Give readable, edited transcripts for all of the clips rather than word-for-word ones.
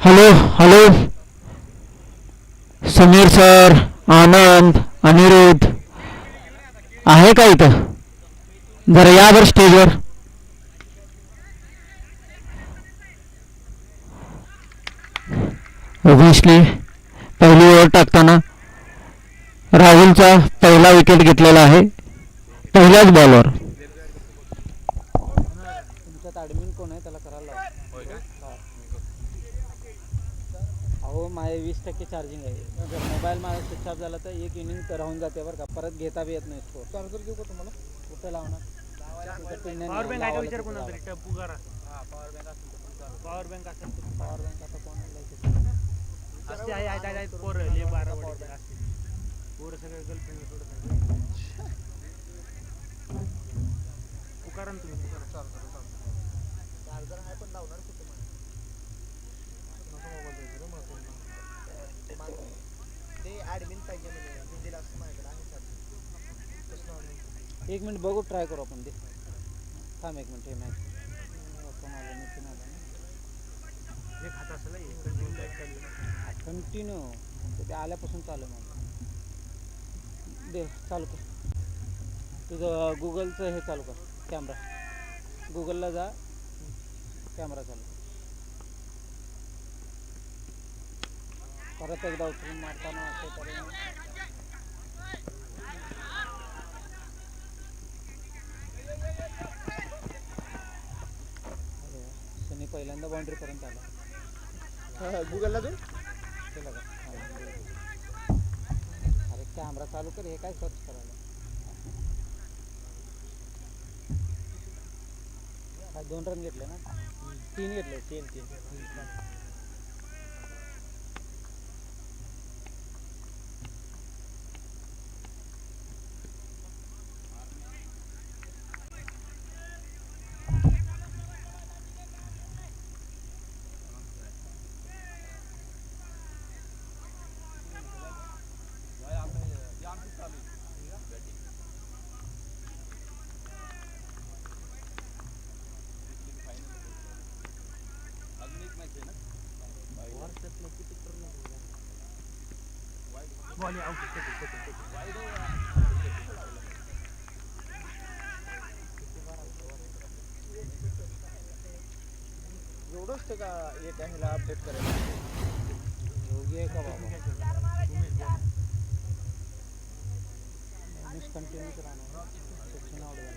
Hello hello. Sameer sir, Anand, Aniruddha आहे का इथं? जरा यावर स्टेजवर. ऑब्व्हियसली पहिली ओव्हर टाकताना राहुलचा पहिला विकेट घेतलेला आहे पहिल्याच बॉलवर. तुमच्यात ॲडमिन कोण आहे त्याला करायला लावा. अहो माझे 20% चार्जिंग आहे. जर मोबाईल माझा स्विच ऑफ झाला तर एक इनिंग राहून जाते बरं का. परत घेता बी येत नाही स्कोर. चार्जर देऊ का तुम्हाला? कुठे लावणार? पॉवर बँक आहे का विचार कोणा तरी टप्पू करा. पॉवर बँक असेल पॉवर बँक आता कोणाला असते आहे पोरं ले 12 वडे असते पोरं सगळं गर्लफ्रेंड सोडत पुकारा तुम्ही पुकारा. चार्जर आहे पण लावणार कुठे ते ॲडमिन पाहिजे म्हणजे हिंदीला असं माझ्याकडे आहे चार्जर. एक मिनिट बघू ट्राय करू आपण ते. थांब एक मिनिट. हे मॅच कोण आलं नितीन आलं ना. एक हात असेल कंटिन्यू ते आल्यापासून चालू आहे माझं. दे चालू कर तुझं गुगलचं हे चालू कर. कॅमेरा गुगलला जा. कॅमेरा चालू परत एकदा उचलून मारताना असं करून शनी पहिल्यांदा बाउंड्रीपर्यंत आला. गुगलला जाऊन केलं का? अरे कॅमेरा चालू कर. हे काय सर्च करायला? काय 2 रन घेतले ना? 3 घेतले. 3 एवढंच ते का एक ह्याला अपडेट करायला योगी आहे का बाबा? कंटिन्यूच राहणार. सचिन आवडेल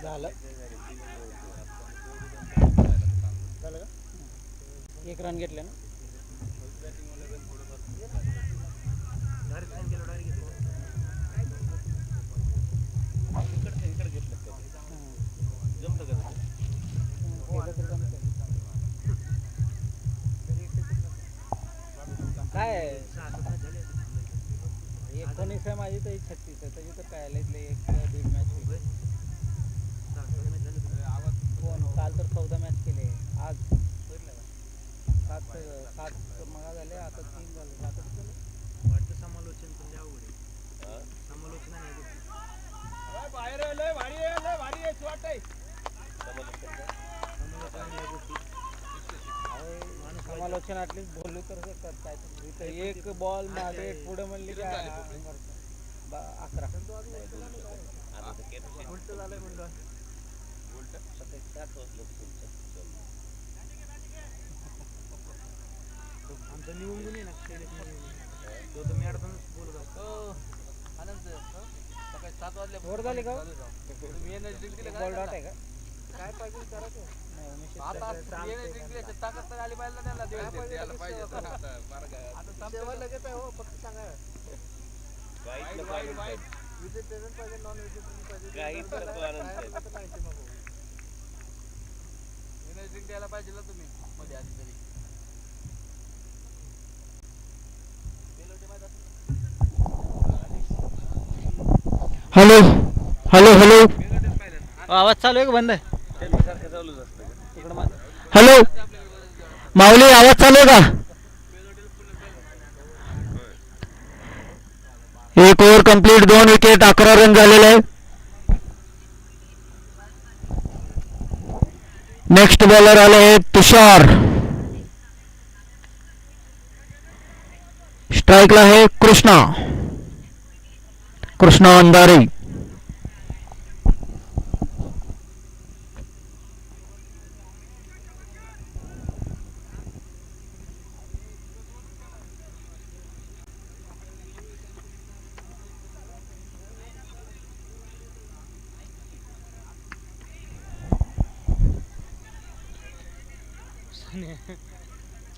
झालं. एक रन घेतले ना? काय 19 आहे माझी तर 36 आहे. त्याची तर काय इथले 1-1.5 मॅच होईल. काल तर 14 मॅच केले. आज 7 मगा झाले. आता 3 झाले. 7च झाले. वाटतं समालोचन पण अवघड आहे. समालोचन आहे बाहेर समालोचन ॲटलीस्ट बोलू तर काय एक बॉल मागे पुढे म्हणली की 11 उलट झालंय म्हणलं. आमचं निवून गेली ना तो तर मॅडमच बोलत असतो. आनंद सकाळी 7 वाजले भोर झाली का? मी एनर्जी दिली बॉल डॉट आहे का? काय पाहिजे विचारायचं. आता ताकद तर आली पाहिजे त्याला. आता लगेच आहे हो. फक्त सांगा हॅलो हॅलो हॅलो आवाज चालू आहे का बंद आहे? हॅलो माऊली आवाज चालू आहे का? एक ओव्हर कंप्लीट 2 विकेट 11 रन झालेले आहे. नेक्स्ट बॉलर आले आहेत तुषार. स्ट्राईकला आहे कृष्णा कृष्णा अंधारे.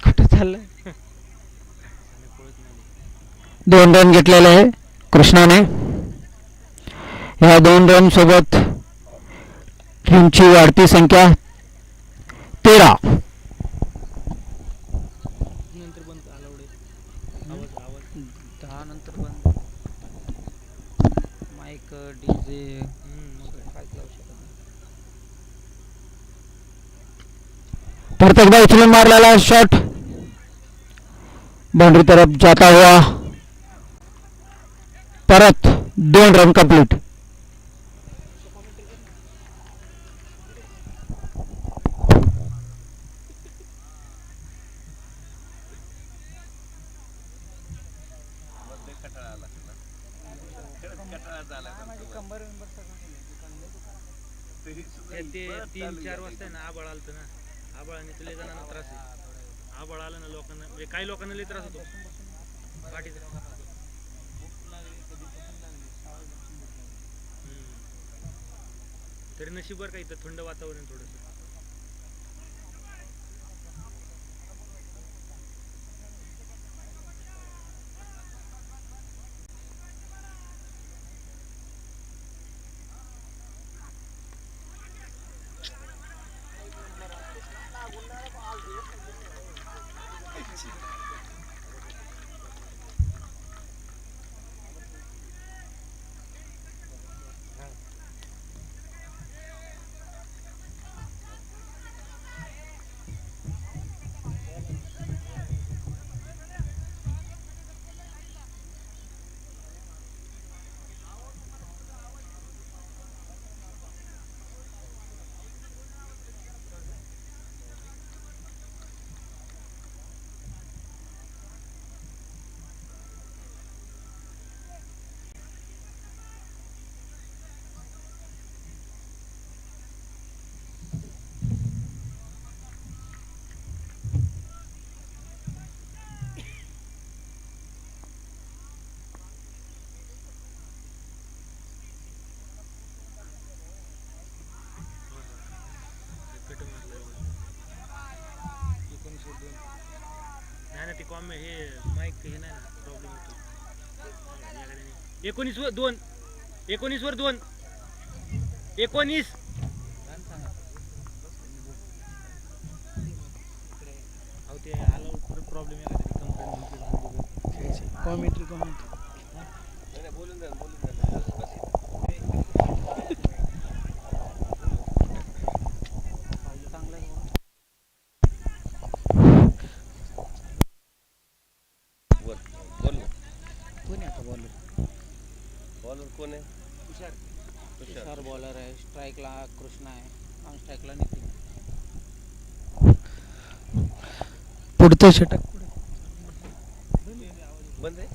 कुठे चाललंय? 2 रन घेतलेले आहे कृष्णाने. या 2 रन सोबत टीमची वाढती संख्या 13. नंतर बंद अलाउड आहे. आवाज 10 नंतर बंद. माईक डीजे काय लावू शकत नाही. प्रत्येकदा उचलून मारलेला शॉट बाउंड्री तरफ जाता हुआ. परत 2 रन कंप्लीट. ते 3-4 वाजता ना आबाळ आलत ना. आबाळाने तुला जणांना त्रास आहे. आबाळ आलं ना लोकांना म्हणजे काही लोकांना लई त्रास होतो पाठीचा. तरी नशीबवर काही तर थंड वातावरण थोडंसं. नाही ना ते कॉम हे माईक हे नाही ना प्रॉब्लेम होतो. 19 वर 2 19 वर 2 19 अहो ते आला प्रॉब्लेम आहे का कंपनी कॉमेंट्री बोलून द्या कोण आहे? तुषार बॉलर आहे. स्ट्राईकला कृष्णा आहे. नॉन स्ट्राईकला नितीन. पुढचं षटक बंद आहे.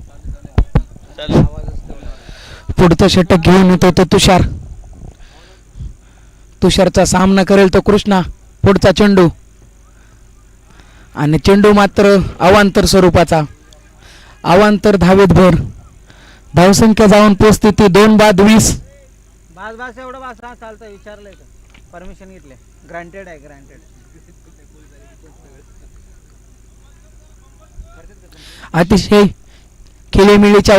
पुढचं षटक घेऊन येतो तो तुषार. तुषारचा सामना करेल तो कृष्णा. पुढचा चेंडू आणि चेंडू मात्र अवांतर स्वरूपाचा. अवांतर धावेत भर. धावसंख्या जाऊन पोचते ती 2 बाद 20. बास एवढं बास हा चालतं. विचारलंय का? परमिशन घेतले. ग्रांटेड आहे ग्रांटेड. अतिशय खेळीमेळीच्या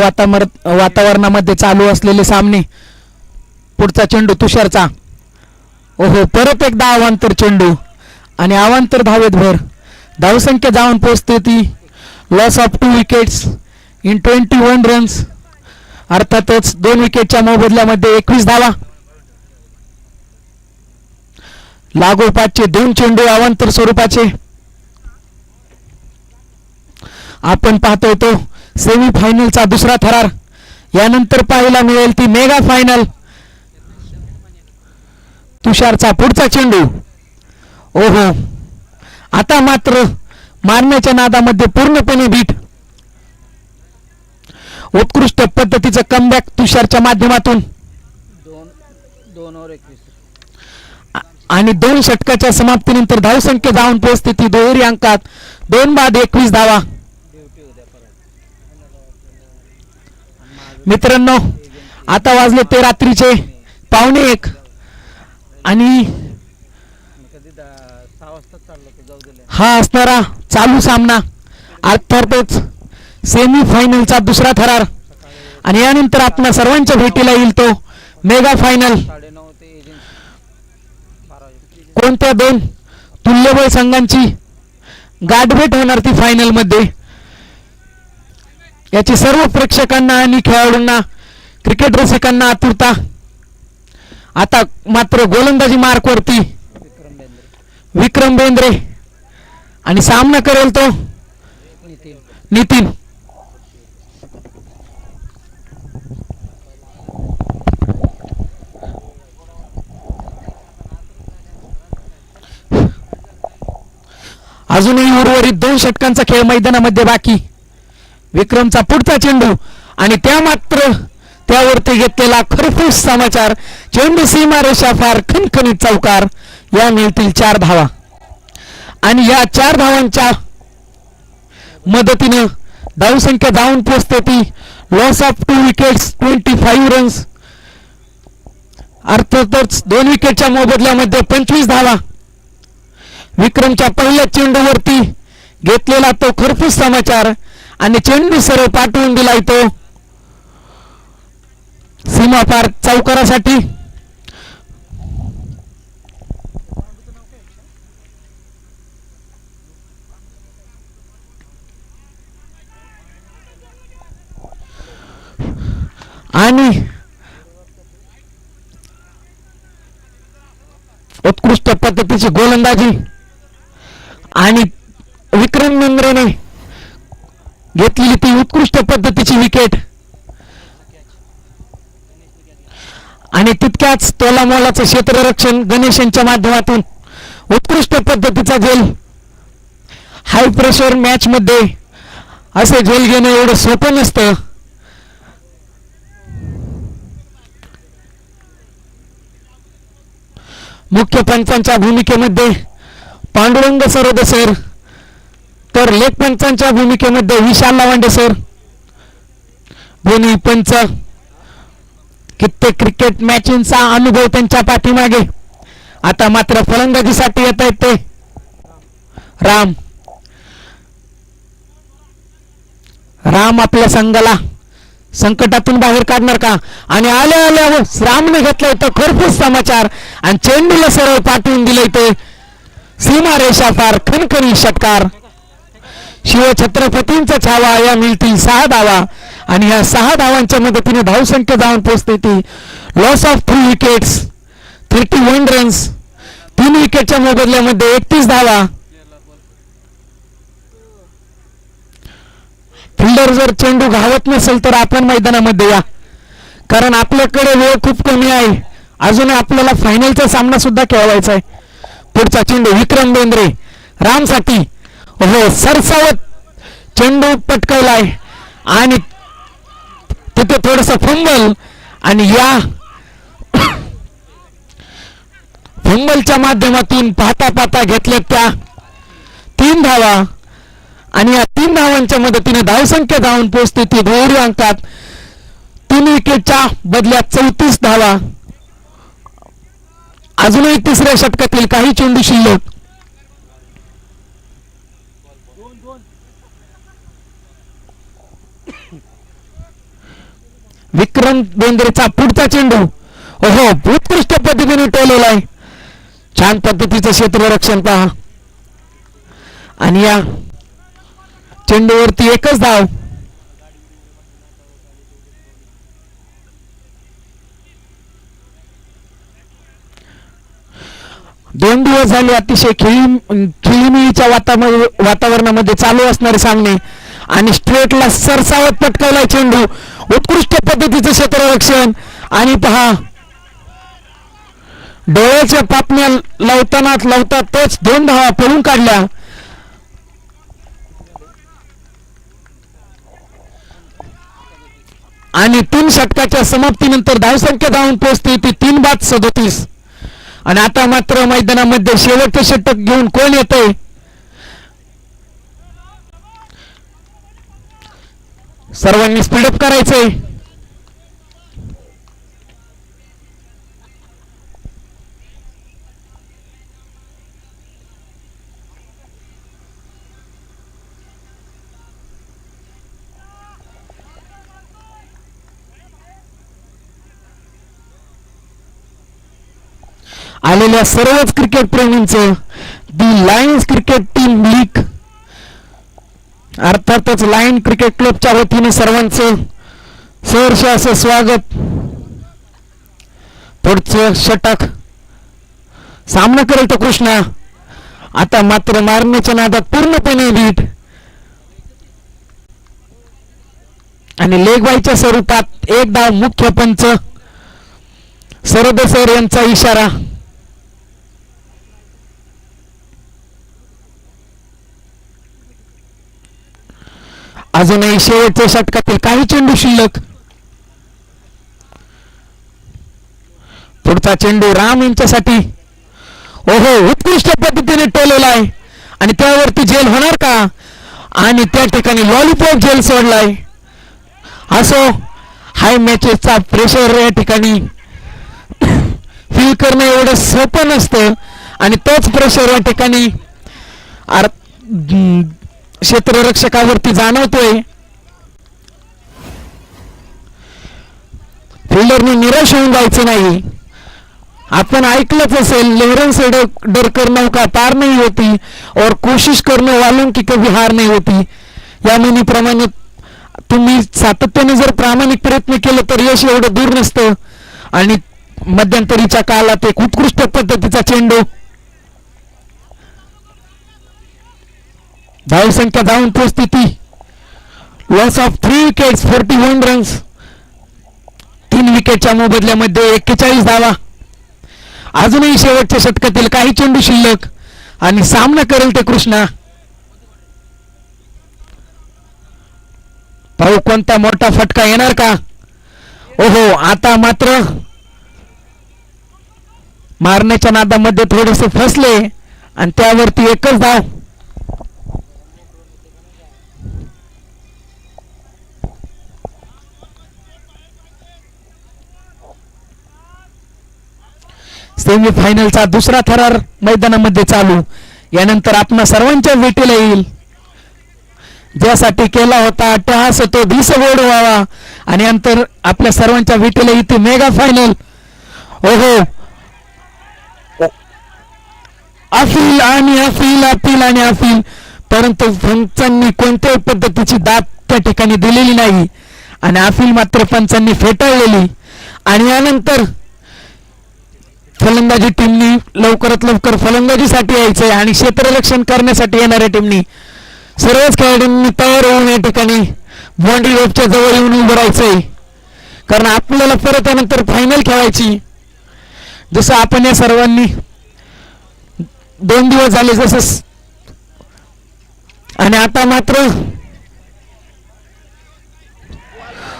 वातावरणामध्ये चालू असलेले सामने. पुढचा चेंडू तुषारचा. ओहो, परत एकदा अवांतर चेंडू आणि अवांतर धावेत भर. धावसंख्या जाऊन पोहोचते ती loss of 2 wickets in 21 runs. अर्थातच 2 विकेटच्या मोबदल्यामध्ये 21 धावा. लागोपाठचे 2 चेंडू अवांतर स्वरूपाचे. आपण पाहतोय तो सेमी फायनलचा दुसरा थरार. यानंतर पाहायला मिळेल ती मेगा फायनल. तुषारचा पुढचा चेंडू. ओहो, आता मात्र मारण्याच्या नादामध्ये पूर्णपणे बीट. उत्कृष्ट पद्धतीचं कमबॅक तुषारच्या माध्यमातून. 2 ओव्हर 21. आणि 2 षटकाच्या समाप्तीनंतर धावसंख्या जाऊन पोहोचते ती दुहेरी अंकात 2 बाद 21 धावा. मित्रांनो, आता वाजले ते रात्रीचे 1:45 आणि हा असणारा चालू सामना अर्थातच सेमी फायनलचा दुसरा थरार. आणि यानंतर आपल्या सर्वांच्या भेटीला येईल तो मेगा फायनल. कोणत्या 2 तुल्यबळ संघांची गाठभेट होणार ती फायनल मध्ये, याची सर्व प्रेक्षकांना आणि खेळाडूंना, क्रिकेट रसिकांना आतुरता. आता मात्र गोलंदाजी मार्कवरती विक्रम बेंद्रे आणि सामना करेल तो नितीन. अजूनही उर्वरित 2 षटकांचा खेळ मैदानामध्ये बाकी. विक्रमचा पुढचा चेंडू आणि त्यावरती घेतलेला खरपूस समाचार. चेंडू सीमारेषा फार खणखणीत चौकार. या मिळतील 4 धावा आणि या 4 धावांच्या मदतीनं धावसंख्या जाऊन पोहोचते ती लॉस ऑफ 2 विकेट्स 25 रन्स. अर्थातच 2 विकेटच्या मोबदल्यामध्ये 25 धावा. विक्रमच्या पहिल्या चेंडूवरती घेतलेला तो खरपूस समाचार आणि चेंडू सरळ पाठवून दिलाय तो सीमापार चौकारासाठी. आणि उत्कृष्ट पद्धतीची गोलंदाजी आणि विक्रम बेंद्रेने घेतलेली ती उत्कृष्ट पद्धतीची विकेट आणि तितक्याच तोलामोलाचं क्षेत्ररक्षण गणेश यांच्या माध्यमातून. उत्कृष्ट पद्धतीचा झेल. हाय प्रेशर मॅच मध्ये असे झेल घेणं एवढं सोपं नसतं. मुख्य पंचांच्या भूमिकेमध्ये पांडुरंग सरोदे सर, तर लेख पंचांच्या भूमिकेमध्ये विशाल लावांडे सर. दोन्ही पंच कित्येक क्रिकेट मॅचींचा अनुभव त्यांच्या पाठीमागे. आता मात्र फलंदाजीसाठी येत आहेत ते राम आपल्या संघाला संकटातून बाहेर काढणार का? आणि आल्यावर रामने घेतलाय तो खरपूस समाचार आणि चेंडूला सरळ पाठवून दिलंय ते सीमारेषा फार खणखणी षटकार. शिवछत्रपतींचा छावा. या मिळतील 6 धावा आणि या 6 धावांच्या मदतीने धावसंख्या जाऊन पोहोचते ती लॉस ऑफ 3 विकेट्स 31 रन्स. 3 विकेटच्या मोबदल्यामध्ये 31 धावा. फिल्डर जर चेंडू घावत नसेल तर आपण मैदानामध्ये या, कारण आपल्याकडे वेळ खूप कमी आहे. अजून आपल्याला फायनलचा सामना सुद्धा खेळवायचा आहे. पुढचा चेंडू विक्रम बेंद्रे रामसाठी. हो, सरसावत चेंडू पटकवलाय आणि तिथे थोडस फंबल आणि या फंबलच्या माध्यमातून पाहता घेतल्या त्या 3 धावा आणि या 3 धावांच्या मदतीने धावसंख्या जाऊन पोहोचते ती दुहेरी अंकात 3 विकेटच्या बदल्यात 34 धावा. अजूनही तिसऱ्या षटकातील काही चेंडू शिल्लक. विक्रम बेंद्रेचा पुढचा चेंडू ओहो उत्कृष्ट पद्धतीने टोलवला आहे. छान पद्धतीचं क्षेत्ररक्षण पहा आणि या चेंडूवरती एकच धाव. दोन दिवस झाले अतिशय खेळीमेळीच्या वातावरणामध्ये चालू असणारे सामने आणि स्ट्रेटला सरसावत पटकावलाय चेंडू. उत्कृष्ट पद्धतीचं क्षेत्ररक्षण आणि पहा डोळ्याच्या पापण्या लावता तोच 2 धावा पळून काढल्या. आणि 3 षटकाच्या समाप्तीनंतर धावसंख्या धावून पोहोचते ती 3-37. आणि आता मात्र मैदानामध्ये शेवटचे षटक घेऊन कोण येतंय? सर्वांनी स्पीडअप करायचंय. आलेल्या सर्वच क्रिकेट प्रेमींचं दी लायन्स क्रिकेट टीम लीग अर्थातच लायन क्रिकेट क्लबच्या वतीने सर्वांचं सहर्ष असं स्वागत. पुढचं षटक सामना करेल तो कृष्णा. आता मात्र मारण्याच्या नादात पूर्णपणे लीड आणि लेग बायच्या स्वरूपात एक धाव. मुख्य पंच सरद सर यांचा इशारा. अजूनही शेवटच्या षटकातील काही चेंडू शिल्लक. पुढचा चेंडू राम यांच्यासाठी ओहो उत्कृष्ट पद्धतीने टोलवलाय आणि त्यावरती जेल होणार का? आणि त्या ठिकाणी लॉलीपॉप जेल सोडलाय. असो हाय मॅचेसचा प्रेशर या ठिकाणी फील करणं एवढं सोपं नसतं आणि तोच प्रेशर या ठिकाणी क्षेत्ररक्षकावरती जाणवतोय. फिल्डरने निराश होऊन जायचं नाही. आपण ऐकलंच असेल लॉरेंस डरकर नौका पार नहीं होती और कोशिश करने वालों की कभी हार नहीं होती. या म्हणीप्रमाणे तुम्ही सातत्याने जर प्रामाणिक प्रयत्न केले तर यश एवढं दूर नसतं. आणि मध्यंतरीच्या काळात एक उत्कृष्ट पद्धतीचा चेंडू. धावसंख्या धावून पोहोचते ती लॉस ऑफ 3 विकेट्स 41 रन्स. 3 विकेटच्या मोबदल्यामध्ये 41 धावा. अजूनही शेवटच्या षटकातील काही चेंडू शिल्लक आणि सामना करेल ते कृष्णा. पाहू कोणता मोठा फटका येणार का? ओहो आता मात्र मारण्याच्या नादामध्ये थोडेसे फसले आणि त्यावरती एकच धाव. सेमीफायनलचा दुसरा थरार मैदानामध्ये चालू. यानंतर आपणा सर्वांच्या भेटीला येईल. ज्यासाठी केला होता अट्टहास तो दिसगोड व्हावा आणि नंतर आपल्या सर्वांच्या भेटीला इथे मेगा फायनल. ओहो अपील आणि अपील अपील आणि अपील. परंतु पंचांनी कोणत्याही पद्धतीची दाद त्या ठिकाणी दिलेली नाही आणि अपील मात्र पंचांनी फेटाळलेली. आणि यानंतर फलंदाजी टीमनी लवकरात लवकर फलंदाजीसाठी यायचंय आणि क्षेत्ररक्षण करण्यासाठी येणाऱ्या टीमनी सर्वच खेळाडूंनी तयार होऊन या ठिकाणी बाउंड्री रोपच्या जवळ येऊन उभं राहायचंय. कारण आपल्याला परत यानंतर फायनल खेळायची. जसं आपण या सर्वांनी 2 दिवस झाले जसं आणि आता मात्र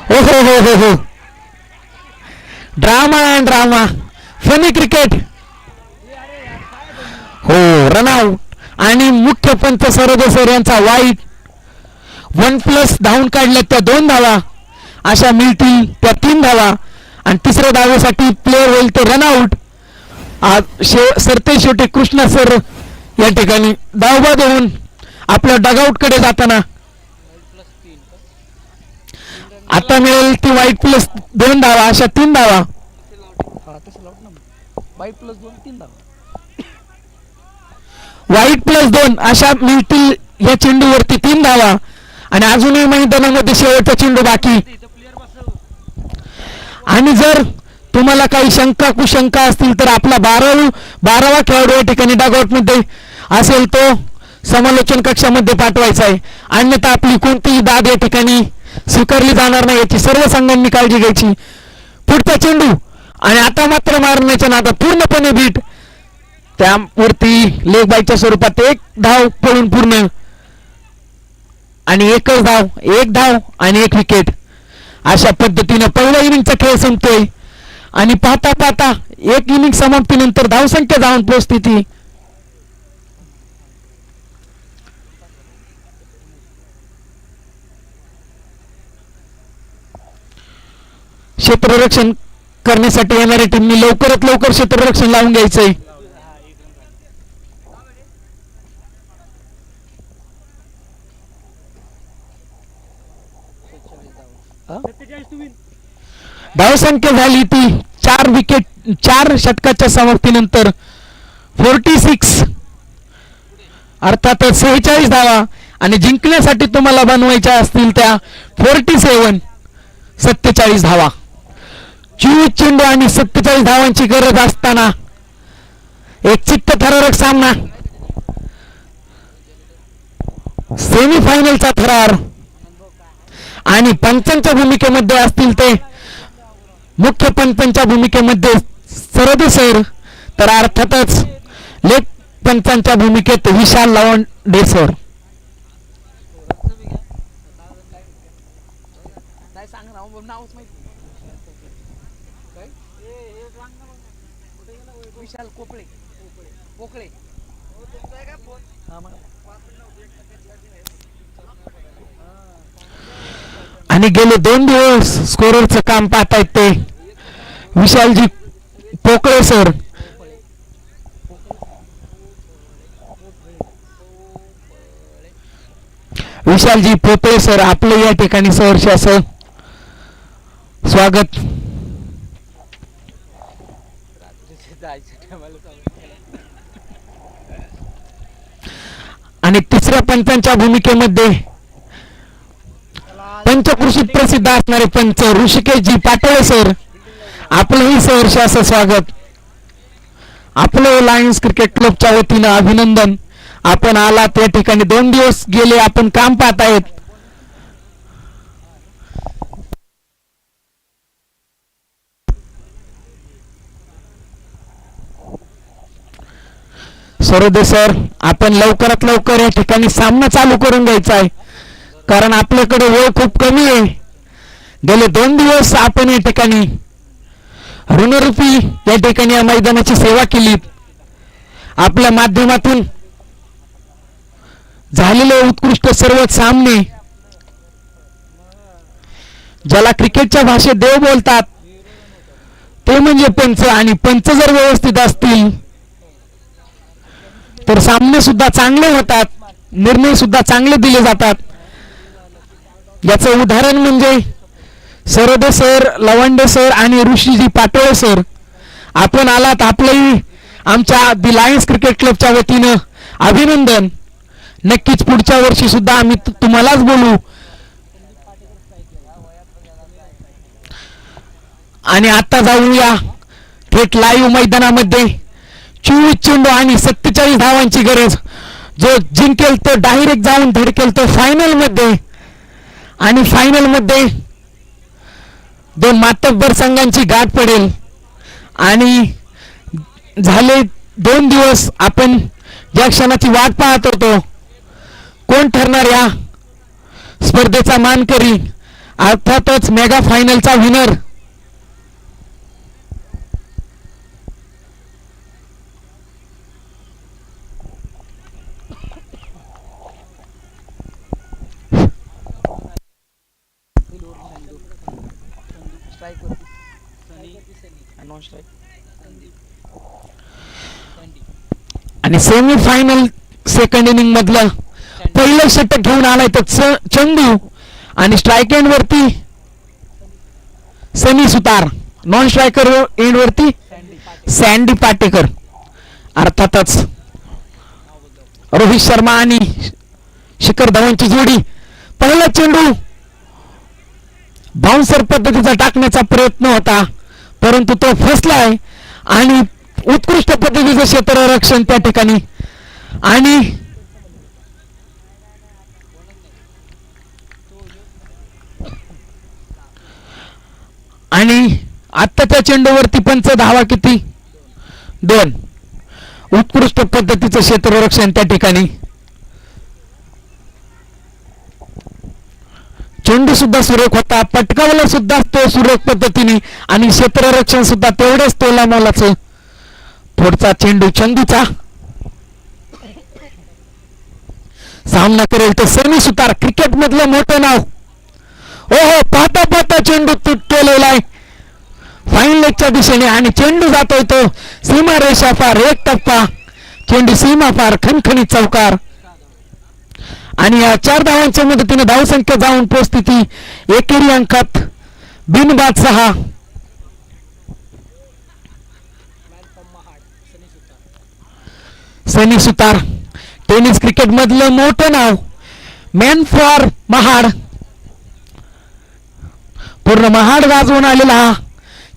हो हो हो हो हो drama and drama funny cricket. हो रनआउट आणि मुख्य पंच सरदेसर यांचा वाईट 1+ धावून काढल्या त्या 2 धावा अशा मिळतील त्या 3 धावा आणि तिसऱ्या धावेसाठी प्लेअर होईल ते रनआउट. सरते शेवटी कृष्णा सर या ठिकाणी धावबाद होऊन आपल्या डगआउट कडे जाताना आता मिळेल ती वाईट प्लस 2 धावा, अशा 3 धावा. हा तसं लावत ना, वाईट प्लस 2 3 धावा. वाईट प्लस 2 अशा मिळतील या चेंडूवरती 3 धावा. आणि अजूनही मैदानामध्ये शेवटचा चेंडू बाकी. आणि जर तुम्हाला काही शंका कुशंका असतील तर आपला 12वा खेळाडू या ठिकाणी डगआउट मध्ये असेल तो समालोचन कक्षामध्ये पाठवायचा आहे. अन्यथा आपली कोणतीही दाद या ठिकाणी स्वीकारली जाणार नाही, याची सर्व संघांनी काळजी घ्यायची. पुढचा चेंडू आणि आता मात्र मारण्याच्या नादात पूर्णपणे बीट, त्यावरती लेग बायच्या स्वरूपात 1 धाव पळून पूर्ण आणि 1च धाव, 1 धाव आणि 1 विकेट. अशा पद्धतीने पहिल्या इनिंगचा खेळ संपतोय. आणि पाहता पाहता 1 इनिंग समाप्तीनंतर धावसंख्या जाऊन पोहोचते ती क्षेत्ररक्षण करण्यासाठी येणाऱ्या टीमनी लवकरात लवकर क्षेत्ररक्षण लावून घ्यायचंय. धावसंख्या झाली ती 4 विकेट, 4 षटकाच्या समाप्तीनंतर 46, अर्थातच 46 धावा. आणि जिंकण्यासाठी तुम्हाला बनवायच्या असतील त्या 47, 47 धावा. 24 चेंडू आणि 47 धावांची गरज असताना एक चित्तथरारक सामना, सेमीफायनलचा थरार. आणि पंचांच्या भूमिकेमध्ये असतील ते मुख्य पंचांच्या भूमिकेमध्ये सरदे सर, तर अर्थातच लेख पंचांच्या भूमिकेत विशाल लवंडे सर. काय सांग नावच माहिती. विशाल कोपळे, पोकळे. हा मग आणि गेले 2 दिवस स्कोररचं काम पाहतायत ते विशालजी पोकळे सर. विशालजी पोकळे सर, आपलं या ठिकाणी सहर्ष असं स्वागत. आणि तिसऱ्या पंचांच्या भूमिकेमध्ये पंचकृषीत प्रसिद्ध असणारे पंच ऋषिकेशजी पाटोळे सर, आपलंही सहर्ष असं स्वागत. आपलं लायन्स क्रिकेट क्लबच्या वतीनं अभिनंदन. आपण आलात त्या ठिकाणी, 2 दिवस गेले आपण काम पाहतायत. सरोदे सर, आपण लवकरात लवकर या ठिकाणी सामना चालू करून घ्यायचा आहे, कारण आपल्याकडे वेळ खूप कमी आहे. गेले 2 दिवस आपण या ठिकाणी ऋणरूपी या ठिकाणी या मैदानाची सेवा केली. आपल्या माध्यमातून झालेले उत्कृष्ट सर्व सामने, ज्याला क्रिकेटच्या भाषेत देव बोलतात, ते म्हणजे पंच. आणि पंच जर व्यवस्थित असतील तर सामने सुद्धा चांगले होतात, निर्णय सुद्धा चांगले दिले जातात. याचं उदाहरण म्हणजे सरोदे सर, लवंडे सर आणि ऋषीजी पाटोळे सर. आपण आलात, आपलंही आमच्या दी लायन्स क्रिकेट क्लबच्या वतीनं अभिनंदन. नक्कीच पुढच्या वर्षी सुद्धा आम्ही तुम्हालाच बोलू. आणि आता जाऊया थेट लाईव्ह मैदानामध्ये. 24 चेंडू आणि 47 धावांची गरज. जो जिंकेल तो डायरेक्ट जाऊन धडकेल तो फायनल मध्ये. आणि फायनल मध्ये 2 मातब्बर संघांची गाठ पडेल. आणि झाले 2 दिवस आपण ज्या क्षणाची वाट पाहत होतो, कोण ठरणार या स्पर्धेचा मानकरी, अर्थातच मेगा फायनलचा विनर. आणि सेमी फायनल सेकंड इनिंग मधलं पहिलं षटक घेऊन आलाय तर चंदू. आणि स्ट्राईक एंड वरती सनी सुतार. नॉन स्ट्रायकर एंड वरती सँडी पाटेकर. अर्थातच रोहित शर्मा आणि शिखर धवनची जोडी. पहिला चेंडू बाउन्सर पद्धतीचा टाकण्याचा प्रयत्न होता, परंतु तो फसलाय आणि उत्कृष्ट पद्धतीचं क्षेत्ररक्षण त्या ठिकाणी. आणि आत्ताच्या चेंडूवरती पंच धावा किती? 2. उत्कृष्ट पद्धतीचं क्षेत्ररक्षण त्या ठिकाणी. चेंडू सुद्धा सुरेख होता, पटकावला सुद्धा तो सुरेख पद्धतीने आणि क्षेत्ररक्षण सुद्धा तेवढेच तोला मोलाचं. पुढचा चेंडू चंदूचा. सामना करेल तो सनी सुतार, क्रिकेट मधलं मोठं नाव. ओहो, पाहता पाहता चेंडू तुटलेला आहे फाईन लेगच्या दिशेने आणि चेंडू जातोय तो सीमा रेषा पार. एक टप्पा चेंडू सीमा पार, खणखणीत चौकार. आणि या 4 धावांच्या मदतीने धावसंख्या जाऊन पोहोचती ती एकेरी अंकात बिनबाद 6. सनी सुतार, टेनिस क्रिकेट मधलं मोठं नाव, मॅन फॉर महाड. पूर्ण महाड गाजवून आलेला हा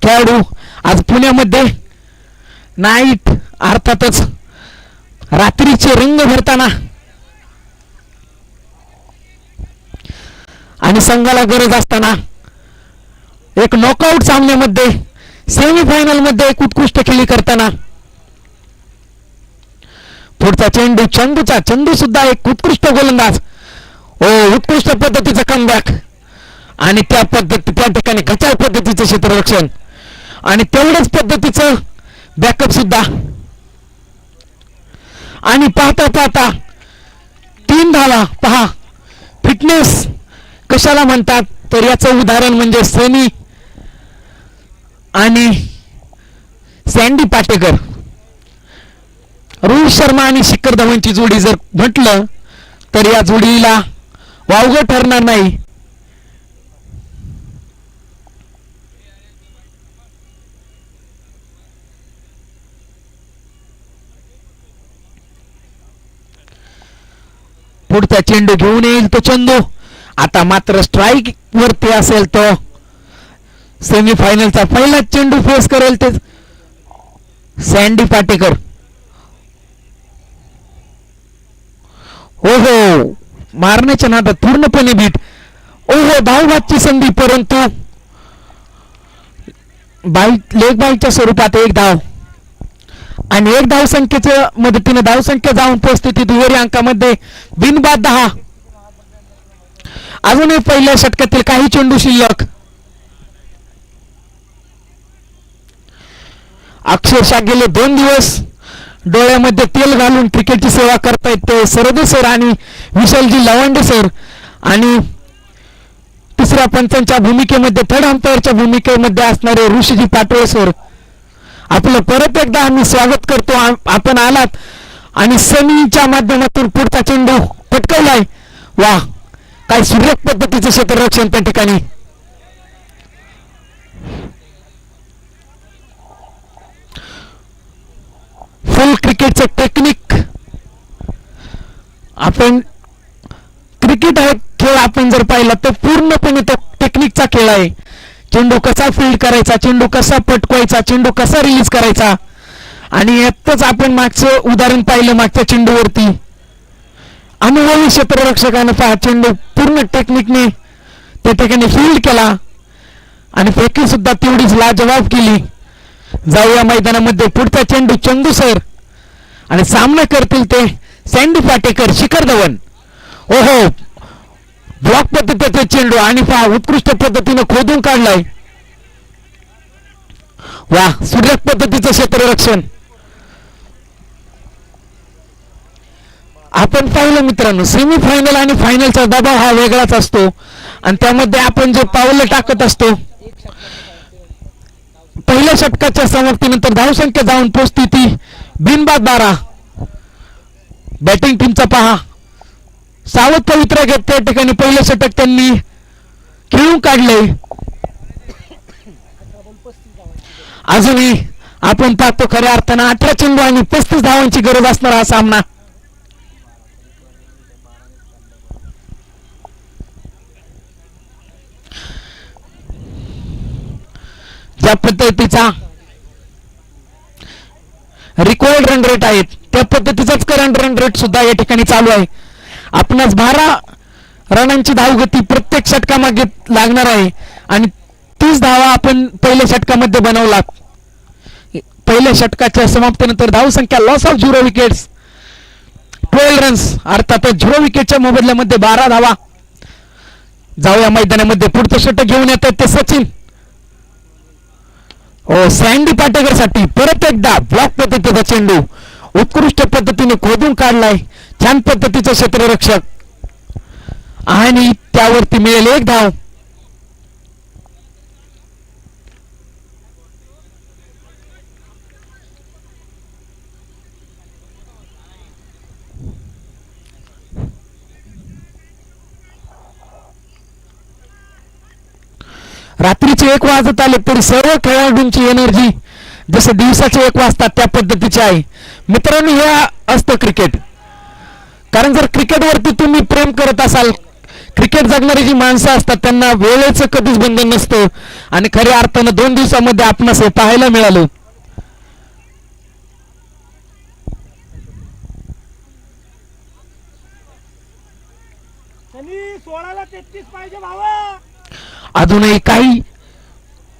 खेळाडू आज पुण्यामध्ये नाईट अर्थातच रात्रीचे रंग भरताना आणि संघाला गरज असताना एक नॉकआउट सामन्यामध्ये सेमीफायनल मध्ये एक उत्कृष्ट खेळी करताना. पुढचा चेंडू चंदूचा. चंदू सुद्धा एक उत्कृष्ट गोलंदाज. उत्कृष्ट पद्धतीचा कमबॅक आणि त्या ठिकाणी खचाळ पद्धतीचं क्षेत्ररक्षण आणि तेवढ्याच पद्धतीचं बॅकअप सुद्धा. आणि पाहता पाहता 3 धावा. पहा, फिटनेस कशाला म्हणतात तर याचं उदाहरण म्हणजे सनी आणि सँडी पाटेकर. रोहित शर्मा आणि शिखर धवनची जोडी जर म्हटलं तर या जोडीला वावगं ठरणार नाही. पुढचा चेंडू घेऊन येईल तो चंदू. आता मात्र स्ट्राईक वरती असेल तो सेमीफायनलचा पहिला चेंडू फेस करेल ते सँडी पाटेकर. ओहो, मारण्याच्या नादात पूर्णपणे बीट. ओहो, धावबादची संधी, परंतु लेग बाईटच्या स्वरूपात 1 धाव आणि 1 धावसंख्येच्या मदतीने धावसंख्या जाऊन पोहोचते ती दुहेरी अंकामध्ये बिनबाद 10. अजूनही पहिल्या षटकातील काही चेंडू शिल्लक. अक्षरशः गेले 2 दिवस डोळ्यामध्ये तेल घालून क्रिकेटची सेवा करतायत ते सरदे सर आणि विशालजी लवांडे सर आणि तिसऱ्या पंचांच्या भूमिकेमध्ये थर्ड अंपायरच्या भूमिकेमध्ये असणारे ऋषीजी पाटोळे सर. आपलं परत एकदा आम्ही स्वागत करतो. आपण आलात आणि सनीच्या माध्यमातून पुढचा चेंडू पटकवलाय. वा, काय सुरेख पद्धतीचं क्षेत्ररक्षण त्या ठिकाणी. फुल क्रिकेटचं टेक्निक. आपण क्रिकेट हा खेळ आपण जर पाहिला तर पूर्णपणे तो टेक्निकचा खेळ आहे. चेंडू कसा फील्ड करायचा, चेंडू कसा पटकवायचा, चेंडू कसा रिलीज करायचा. आणि यातच आपण मागचं उदाहरण पाहिलं मागच्या चेंडूवरती. अनुभवी क्षेत्ररक्षकानं पहा चेंडू पूर्ण टेक्निकने त्या ठिकाणी फील्ड केला आणि फेकी सुद्धा तेवढीच लाजवाब केली. जाऊया मैदानामध्ये. पुढचा चेंडू चंदू सर आणि सामना करतील ते सँडी पाटेकर, शिखर धवन. ओहो, ब्लॉक पद्धतीचा चेंडू आणि पहा उत्कृष्ट पद्धतीने खोदून काढलाय. वा, सुरेख पद्धतीचं क्षेत्ररक्षण. आपण पाहिलं मित्रांनो, सेमीफायनल आणि फायनलचा दबाव हा वेगळाच असतो आणि त्यामध्ये आपण जे पावलं टाकत असतो. पहिल्या षटकाच्या समाप्तीनंतर धावसंख्या जाऊन पोहोचती ती बिनबाद 12. बॅटिंग टीमचा पहा सावध पवित्रा घेत त्या ठिकाणी पहिलं षटक त्यांनी खेळून काढले. अजूनही आपण पाहतो खऱ्या अर्थानं 18 चेंडू आणि 35 धावांची गरज असणारा हा सामना. ज्या पद्धतीचा रिक्वायर्ड रन रेट आहेत त्या पद्धतीचाच करंट रन रेट सुद्धा या ठिकाणी चालू आहे. आपणास 12 रनांची धावगती प्रत्येक षटकामागे लागणार आहे आणि 30 धावा आपण पहिल्या षटकामध्ये बनवला. पहिल्या षटकाच्या समाप्तीनंतर धावसंख्या लॉस ऑफ 0 विकेट्स 12 रन्स अर्थात 0 विकेटच्या मोबदल्यामध्ये 12 धावा. जाऊया मैदानामध्ये पुढचं षटक घेऊन येतात ते सचिन. सँडी पाटेकर साठी परत एकदा ब्लॉक पद्धतीचा चेंडू उत्कृष्ट पद्धतीने खोदून काढलाय. छान पद्धतीचा क्षेत्ररक्षक आणि त्यावरती मिळेल 1 धाव. रात्रीचे 1 वाजत आले तरी सर्व खेळाडूंची एनर्जी जसे दिवसाचे 1 वाजतात त्या पद्धतीचे आहे. मित्रांनो, हे असतं क्रिकेट. कारण जर क्रिकेटवरती तुम्ही प्रेम करत असाल, क्रिकेट जगणारी जी माणसं असतात त्यांना वेळेचं कधीच बंधन नसतं आणि खऱ्या अर्थानं 2 दिवसामध्ये आपणास हे पाहायला मिळालं. अजूनही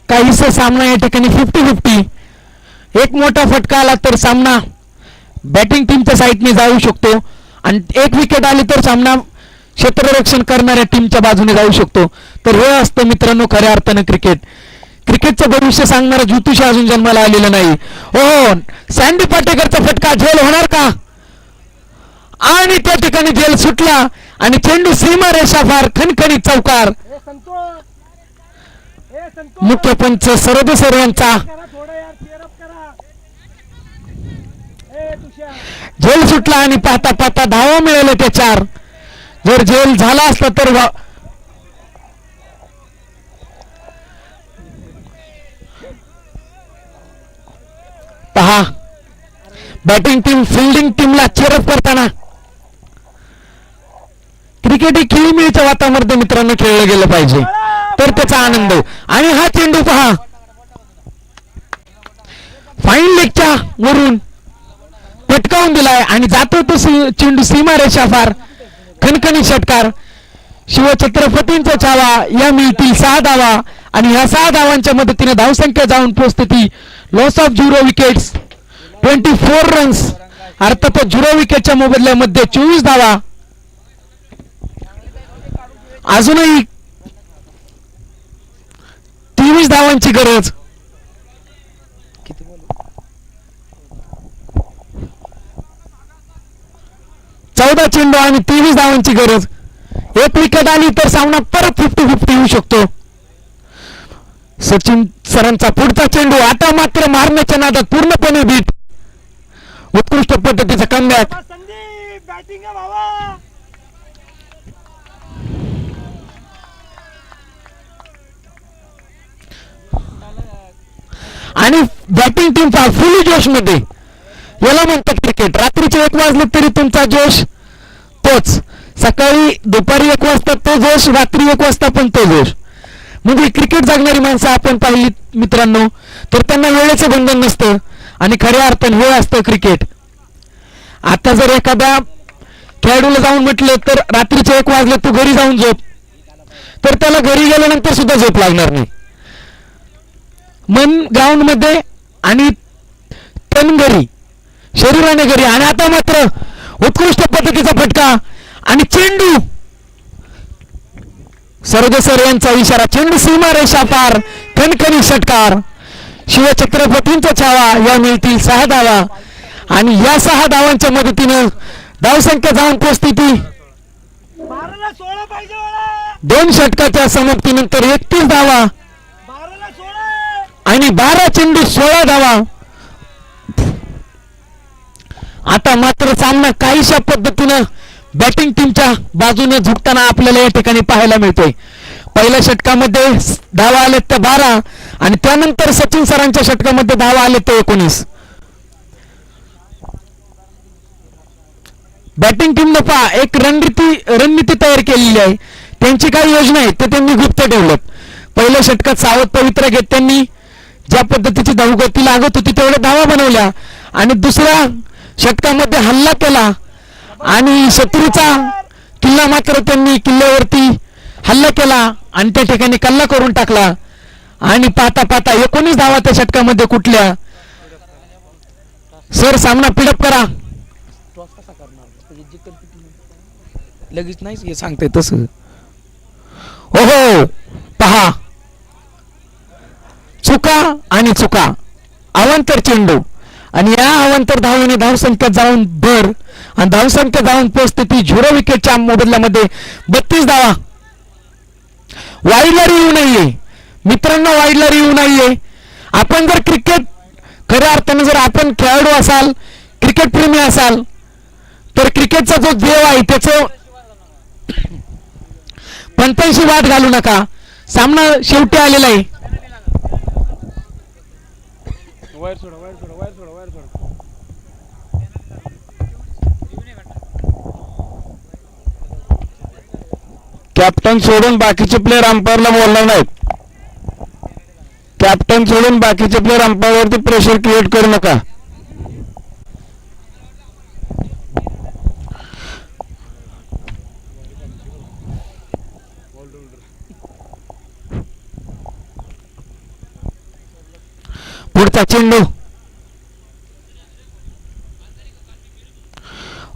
काहीसा सामना या ठिकाणी 50-50. एक मोठा फटका आला तर सामना बॅटिंग टीमच्या साईडने जाऊ शकतो आणि 1 विकेट आली तर सामना क्षेत्ररक्षण करणाऱ्या टीमच्या बाजूने जाऊ शकतो. तर हे असतं मित्रांनो खऱ्या अर्थानं क्रिकेट. क्रिकेटचं भविष्य सांगणारा ज्योतिष अजून जन्माला आलेलं नाही. हो, सँडी पाटेकरचा फटका झेल होणार का? आणि त्या ठिकाणी झेल सुटला आणि चेंडू सीमा रेषा फार खणखणीत चौकार. मुख्य पंच सरदे सर यांचा झेल सुटला आणि पाहता पाहता धावा मिळाले ते 4. जर झेल झाला असता तर पहा बॅटिंग टीम फिल्डिंग टीमला चेअरअप करताना. क्रिकेट ही खेळीमेळीच्या वातावरणामध्ये मित्रांनो खेळलं गेलं पाहिजे तर त्याचा आनंद. आणि हा चेंडू पहा फाईन लेगच्या वरून पटकावून दिलाय आणि जातो तो चेंडू सीमा रेषा फार खणखणी षटकार. शिवछत्रपतींचा छावा. या मिळतील 6 धावा आणि ह्या 6 धावांच्या मदतीने धावसंख्या जाऊन पोहोचते ती लॉस ऑफ 0 विकेट्स 24 रन्स अर्थात 0 विकेटच्या मोबदल्यामध्ये 24 धावा. अजूनही 23 धावांची गरज. 14 चेंडू आणि 23 धावांची गरज. 1 विकेट आली तर सामना परत 50-50 होऊ शकतो. सचिन सरांचा पुढचा चेंडू आता मात्र मारण्याच्या नादात पूर्णपणे बीट. उत्कृष्ट पद्धतीचा कमबॅक. आणि बॅटिंग टीम फुल जोश मध्ये. याला म्हणतात क्रिकेट. रात्रीचे 1 वाजले तरी तुमचा जोश तोच. सकाळी दुपारी 1 वाजता तो जोश, रात्री 1 वाजता पण तो जोश. म्हणजे क्रिकेट जगणारी माणसं आपण पाहिली मित्रांनो तर त्यांना वेळेचं बंधन नसतं आणि खऱ्या अर्थाने हे असतं क्रिकेट. आता जर एखाद्या खेळाडूला जाऊन म्हटलं तर रात्रीचे 1 वाजले तू घरी जाऊन झोप तर त्याला घरी गेल्यानंतर सुद्धा झोप लागणार नाही. मन ग्राउंड मध्ये आणि तन घरी, शरीराने घरी. आणि आता मात्र उत्कृष्ट पद्धतीचा फटका आणि चेंडू. सरदे सर यांचा इशारा. चेंडू सीमा रेषा पार खणखणी षटकार. शिवछत्रपतींचा छावा. या मिळतील 6 धावा आणि या 6 धावांच्या मदतीनं धावसंख्या जाऊन पोहोचते ती 2 षटकाच्या समाप्तीनंतर 31 धावा आणि 12 चेंडू 16 धावा. आता मात्र सामना काहीशा पद्धतीनं बॅटिंग टीमच्या बाजूने झुकताना आपल्याला या ठिकाणी पाहायला मिळतोय. पहिल्या षटकामध्ये धावा आले त्या 12 आणि त्यानंतर सचिन सरांच्या षटकामध्ये धावा आले ते 19. बॅटिंग टीमनं पहा एक रणनीती तयार केलेली आहे. त्यांची काही योजना आहे ते त्यांनी गुप्त ठेवलं. पहिल्या षटकात सावध पवित्रा घेत त्यांनी ज्या पद्धतीची धावगती लागत होती तेवढ्या धावा बनवल्या आणि दुसऱ्या षटकामध्ये हल्ला केला आणि शत्रूचा किल्ला मात्र त्यांनी किल्ल्यावरती हल्ला केला आणि त्या ठिकाणी कल्ला करून टाकला आणि पाहता पाहता 19 धावा त्या षटकामध्ये कुठल्या. सर सामना पिडअप करा. टॉस कसा करणार म्हणजे जिंकल किती लगेच नाहीच हे सांगताय तसं. ओहो पहा चुका आणि चुका अवांतर चेंडू आणि या अवांतर धावेने धावसंख्या जाऊन भर आणि धावसंख्या जाऊन पोहोचते ती 0 विकेटच्या मोबदल्यामध्ये 32 धावा. वाईडला येऊ नाहीये मित्रांनो, वाईडला येऊ नाहीये. आपण जर क्रिकेट खऱ्या अर्थाने जर आपण खेळाडू असाल क्रिकेट प्रेमी असाल तर क्रिकेटचा जो देव आहे त्याचं पंतांशी वाद घालू नका. सामना शेवटी आलेला आहे. कॅप्टन सोडून बाकीचे प्लेयर अंपायरला बोलणार नाहीत. कॅप्टन सोडून बाकीचे प्लेयर अंपायरवरती प्रेशर क्रिएट करू नका. पुढचा चेंडू.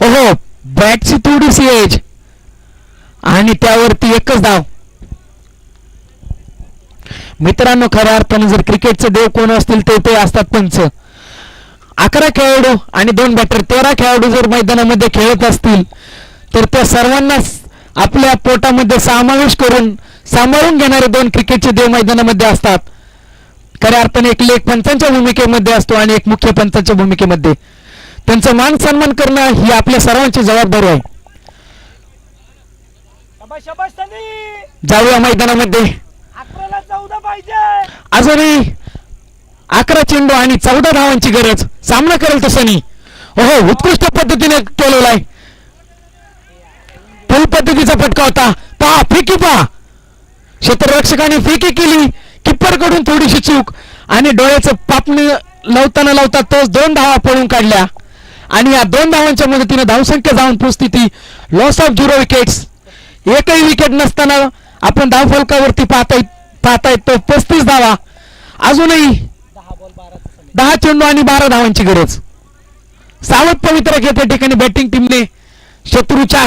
ओहो बॅटची थोडीशी एज आणि त्यावरती एकच धाव. मित्रांनो खऱ्या अर्थाने जर क्रिकेटचे देव कोण असतील तर ते असतात पंच. 11 खेळाडू आणि 2 बॅटर 13 खेळाडू जर मैदानामध्ये खेळत असतील तर त्या सर्वांनाच आपल्या पोटामध्ये समावेश करून सांभाळून घेणारे 2 क्रिकेटचे देव मैदानामध्ये असतात. खऱ्या अर्थाने एक लेख पंचांच्या भूमिकेमध्ये असतो आणि एक मुख्य पंचांच्या भूमिकेमध्ये. त्यांचा मान सन्मान करणं ही आपल्या सर्वांची जबाबदारी आहे. जाऊया मैदानामध्ये. अजूनही 11 चेंडू आणि 14 धावांची गरज. सामना करेल तो सनी. ओहो उत्कृष्ट पद्धतीने केलेला आहे. फुल पद्धतीचा फटका होता. पहा फेकी पहा. क्षेत्ररक्षकाने फेकी केली. किप्पर कडून थोडीशी चूक आणि डोळ्याचं पापणी लावता तोच 2 धावा पळून काढल्या आणि या 2 धावांच्या मदतीने धावसंख्या जाऊन पोहोचती ती लॉस ऑफ 0 विकेट्स. एकही विकेट नसताना आपण धावफलकावरती पाहताय तो 35 धावा. अजूनही 10 चेंडू आणि 12 धावांची गरज. सावध पवित्रा घेत या ठिकाणी बॅटिंग टीमने शत्रूच्या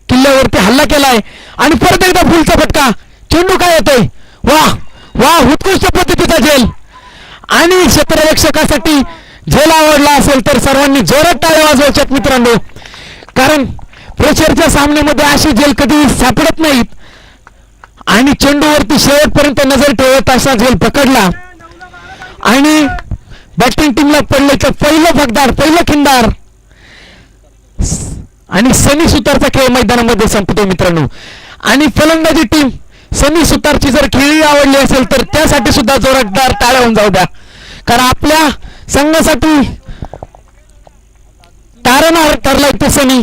किल्ल्यावरती हल्ला केलाय आणि परत एकदा फुलचा फटका. चेंडू काय येतोय. वाह वाह उत्कृष्ट पद्धतीचा झेल आणि क्षेत्ररक्षकासाठी झेल आवडला असेल तर सर्वांनी जोरात टाळ्या वाजवायच्यात मित्रांनो, कारण प्रेशरच्या सामन्यामध्ये अशी झेल कधी सापडत नाहीत आणि चेंडूवरती शेवटपर्यंत नजर ठेवत असा झेल पकडला आणि बॅटिंग टीमला पडले तर पहिलं फकदार पहिलं खिंडार आणि सनी सुतारचा खेळ मैदानामध्ये संपतो मित्रांनो. आणि फलंदाजी टीम सनी सुतारची जर खेळी आवडली असेल तर त्यासाठी सुद्धा जोरदार टाळ्या होऊन जाऊ द्या, कारण आपल्या संघासाठी तारणहार ठरलाय तो सनी.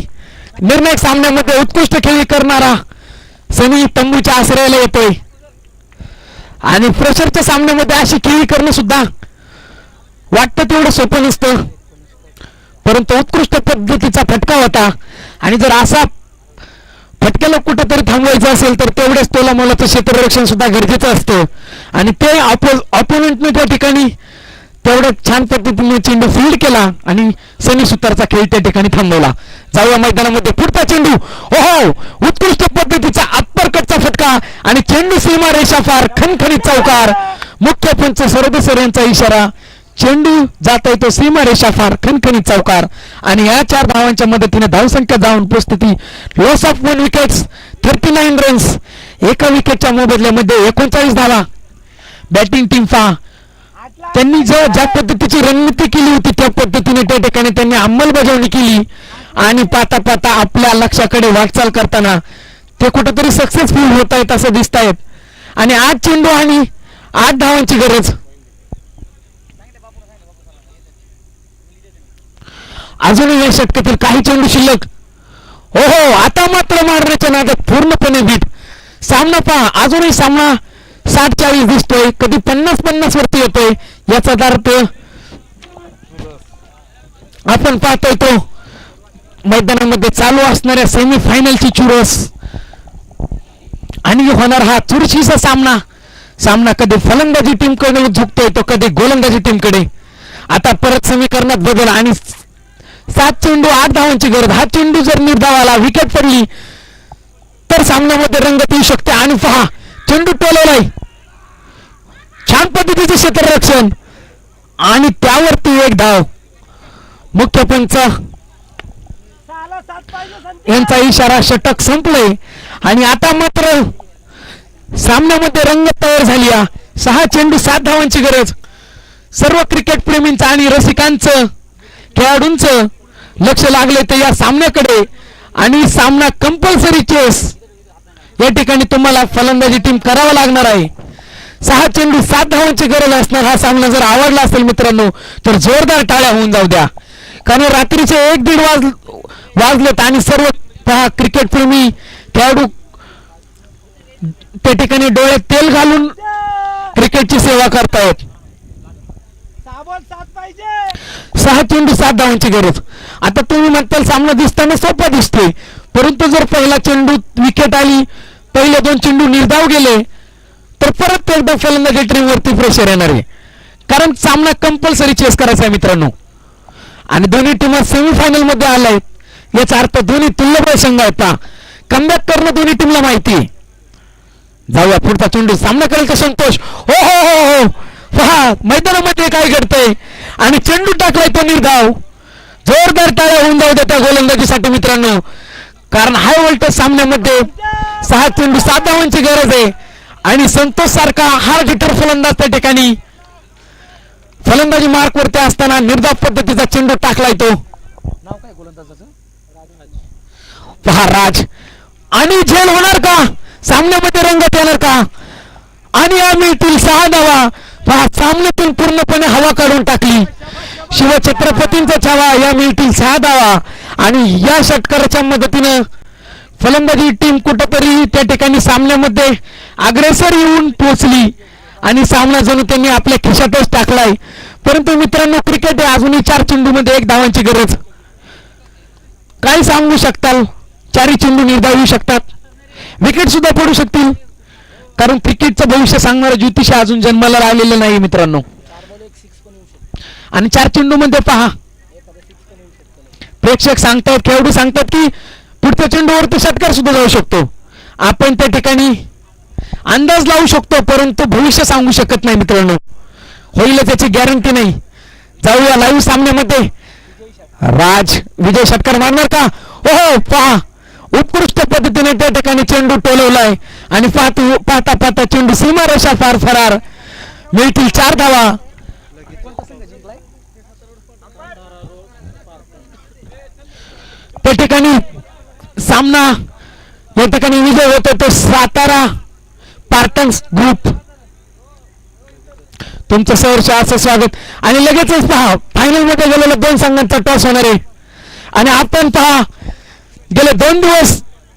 निर्णायक सामन्यामध्ये उत्कृष्ट खेळी करणारा सनी तंबूच्या आश्रयाला येतोय आणि प्रेशरच्या सामन्यामध्ये अशी खेळी करणं सुद्धा वाटतं तेवढं सोपं नसतं, परंतु उत्कृष्ट पद्धतीचा फटका होता आणि जर असा फटक्याला कुठेतरी थांबवायचं असेल तर तेवढेच तोला मोलाचं क्षेत्ररक्षण सुद्धा गरजेचं असतं आणि ते ऑपोनंटने त्या ठिकाणी तेवढ्या छान पद्धतीने चेंडू फील्ड केला आणि सनी सुतारचा खेळ त्या ठिकाणी थांबवला. जाऊया मैदानामध्ये पुढचा चेंडू. ओहो उत्कृष्ट पद्धतीचा अप्परकटचा फटका आणि चेंडू सीमा रेषा फार खणखणीत चौकार. मुख्य पंच सरदेसर यांचा इशारा. चेंडू जाता येतो सीमा रेषा फार खणखणीत चौकार आणि या 4 धावांच्या मदतीने धावसंख्या जाऊन पोहोचते ती लॉस ऑफ 1 विकेट्स 39 रन्स. एका विकेटच्या मोबदल्यामध्ये 39 धावा. बॅटिंग टीम पहा त्यांनी ज्या पद्धतीची रणनीती केली होती त्या पद्धतीने त्या ठिकाणी त्यांनी अंमलबजावणी केली आणि पाहता पाहता आपल्या लक्ष्याकडे वाटचाल करताना ते कुठेतरी सक्सेसफुल होत आहेत असं दिसत आहेत. आणि 8 चेंडू आणि 8 धावांची गरज. अजूनही या षटकातील काही चेंडू शिल्लक. हो हो, आता मात्र मारण्याच्या नादात पूर्णपणे बीट. सामना पहा, अजूनही सामना 60-40 दिसतोय, कधी 50-50 वरती येतोय. याचा अर्थ आपण पाहतोय तो मैदानामध्ये चालू असणाऱ्या सेमी फायनलची चुरस आणि होणार हा चुरशीचा सामना. सामना कधी फलंदाजी टीमकडे झुकतोय तो कधी गोलंदाजी टीमकडे. आता परत समीकरणात बदल आणि 7 चेंडू 8 धावांची गरज. हा चेंडू जर निर्धाव आला, विकेट पडली तर सामन्यामध्ये रंगत येऊ शकते. आणि पहा, चेंडू टोलवलाय, छान पद्धतीचे क्षेत्ररक्षण आणि त्यावरती एक धाव. मुख्य पंच यांचा इशारा, षटक संपले आणि आता मात्र सामन्यामध्ये रंगत तयार झाली. 6 चेंडू 7 धावांची गरज. सर्व क्रिकेट प्रेमींचं आणि रसिकांचं, खेळाडूंचं लक्ष लागले ते या सामन्याकडे आणि सामना कंपल्सरी चेस. या ठिकाणी तुम्हाला फलंदाजी टीम करावा लागणार आहे. 6 चेंडू 7 धावांची गरज असणार. हा सामना जर आवडला असेल मित्रांनो तर जोरदार टाळ्या होऊन जाऊ द्या, कारण रात्रीचे 1-1:30 वाजलेत आणि सर्व पहा क्रिकेट प्रेमी खेळाडू त्या ठिकाणी डोळ्यात तेल घालून क्रिकेटची सेवा करतायत. 6 चेंडू 7 धावांची गरज. आता तुम्ही म्हणताल सामना दिसताना सोपा दिसतोय, परंतु जर पहिला चेंडू विकेट आली, पहिले 2 चेंडू निर्धाव गेले तर परत एकदा फलंदाजी टीमवरती प्रेशर येणार आहे, कारण सामना कंपल्सरी चेस करायचा आहे मित्रांनो. आणि दोन्ही टीमा सेमीफायनल मध्ये आलाय, याचा अर्थ दोन्ही तुल्यबळ संघ आहेत. कमबॅक करणं दोन्ही टीमला माहिती आहे. जाऊया पुढचा चेंडू, सामना करेल का संतोष? हो हो हो हो, पहा मैदानामध्ये काय घडतंय आणि चेंडू टाकलाय तो निर्धाव. जोरदार टाळ्या होऊन जाऊ द्या त्या गोलंदाजीसाठी मित्रांनो, कारण हाय व्होल्टेज सामन्यामध्ये 6 चेंडू 7 धावांची गरज आहे आणि संतोष सारखा हार्ड हिटर फलंदाज त्या ठिकाणी फलंदाजी मार्क वरती असताना निर्धाव पद्धतीचा चेंडू टाकलाय तो. नाव काय गोलंदाजाचं? पहा राज, आणि झेल होणार का? सामन्यामध्ये रंगत येणार का? आणि या मिळतील 6 धावा. पहा, सामन्यातून पूर्णपणे हवा काढून टाकली. शिवछत्रपतींचा छावा, या मिळतील 6 धावा आणि या षटकाराच्या मदतीनं फलंदाजी टीम कुठंतरी त्या ठिकाणी सामन्यामध्ये अग्रेसर येऊन पोहोचली आणि सामना जणू त्यांनी आपल्या खिशातच टाकलाय. परंतु मित्रांनो, क्रिकेट आहे, अजूनही 4 चेंडूमध्ये 1 धावांची गरज. काय सांगू शकताल? 4 चेंडू निर्धाव येऊ शकतात, विकेट सुद्धा पडू शकतील, कारण क्रिकेटचं भविष्य सांगणारं ज्योतिष अजून जन्माला आलेलं नाही मित्रांनो. आणि 4 चेंडू मध्ये पहा, प्रेक्षक सांगतात, खेळाडू सांगतात की पुढच्या चेंडूवरती षटकार सुद्धा जाऊ शकतो. आपण त्या ठिकाणी अंदाज लावू शकतो, परंतु भविष्य सांगू शकत नाही मित्रांनो. होईल त्याची गॅरंटी नाही. जाऊया लाईव्ह सामन्यामध्ये. राज विजय षटकार मारणार का? हो, पहा उत्कृष्ट पद्धतीने त्या ठिकाणी चेंडू टोलवलाय आणि पाहता पाहता चेंडू सीमारेषा पार फरार. मिळतील 4 धावा. त्या ठिकाणी सामना या ठिकाणी विजय होतो तो सातारा स्पार्टन्स ग्रुप. तुमचं सहर्ष असं स्वागत. आणि लगेचच पहा, फायनल मध्ये गेलेल्या 2 संघांचा टॉस होणार आहे आणि आपण पहा गेले 2 दिवस